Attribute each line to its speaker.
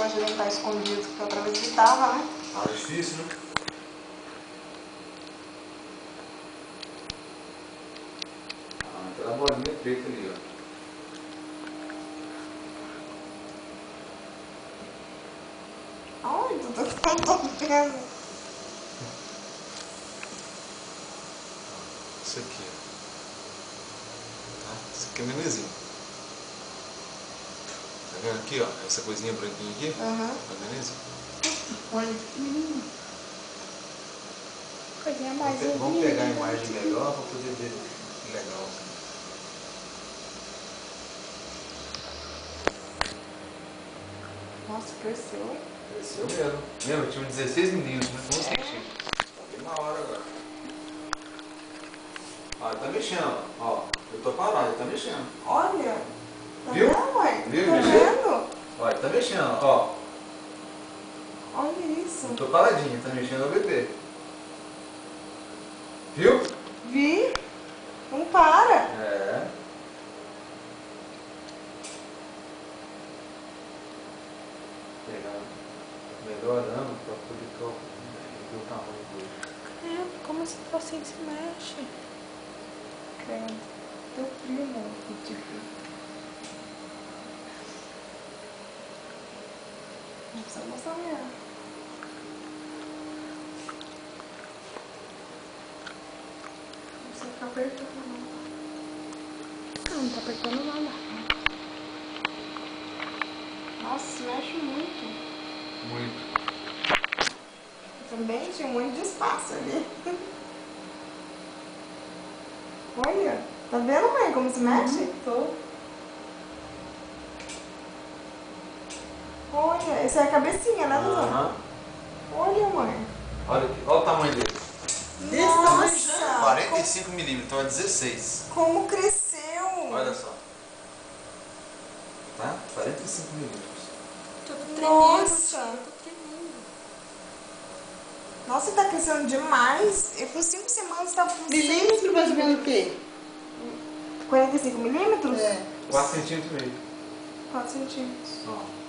Speaker 1: bastante de estar escondido, porque outra vez gritava, né?
Speaker 2: Ah, difícil, né? Ah, aquela bolinha preta ali, ó.
Speaker 1: Ai, Dudu, não tô vendo.
Speaker 2: Isso aqui, ó. Tá? Isso aqui é menorzinho. Tá vendo aqui, ó? Essa coisinha branquinha aqui?
Speaker 1: Aham.
Speaker 2: Tá vendo?
Speaker 1: Olha que pequenininho. Coisinha mais
Speaker 2: Vamos pegar a imagem melhor para poder ver legal. Assim.
Speaker 1: Nossa, cresceu.
Speaker 2: Cresceu mesmo. Lembra? Tinha 16 milímetros, né? 1 centímetro. Tá bem maior agora. Ó, ele tá mexendo, ó. Eu tô parado, ele tá mexendo.
Speaker 1: Olha. Tá
Speaker 2: Viu?
Speaker 1: vendo, mãe?
Speaker 2: Viu?
Speaker 1: Tá
Speaker 2: Mexeu?
Speaker 1: vendo?
Speaker 2: Ó, ele tá mexendo, ó.
Speaker 1: Olha isso.
Speaker 2: Eu tô paradinho, tá mexendo o bebê. Viu?
Speaker 1: Vi? Não para.
Speaker 2: É. Pegar melhorando pra poder ver o tamanho dele.
Speaker 3: É, como esse trocinho se mexe?
Speaker 1: Credo. Teu primo, tipo. Não precisa mostrar mesmo. Não precisa ficar apertando, não.
Speaker 3: Não tá apertando nada.
Speaker 1: Nossa, se mexe muito.
Speaker 2: Muito.
Speaker 1: Também tinha muito de espaço ali. Olha, tá vendo, mãe, como se mexe?
Speaker 3: Tô.
Speaker 1: Olha, essa é a cabecinha, né, Dudu?
Speaker 2: Aham.
Speaker 1: Olha, mãe.
Speaker 2: Olha aqui, olha o tamanho dele.
Speaker 1: Nossa!
Speaker 2: 45 milímetros, então é 16.
Speaker 1: Como cresceu!
Speaker 2: Olha só. Tá? 45 milímetros.
Speaker 3: Tô tremendo.
Speaker 1: Nossa!
Speaker 3: Tô tremendo.
Speaker 1: Nossa, tá crescendo demais. E por 5 semanas tá com
Speaker 4: Milímetro mais ou menos o quê?
Speaker 1: 45 milímetros?
Speaker 4: É.
Speaker 2: 4 centímetros e meio.
Speaker 1: 4 centímetros.
Speaker 2: Ó.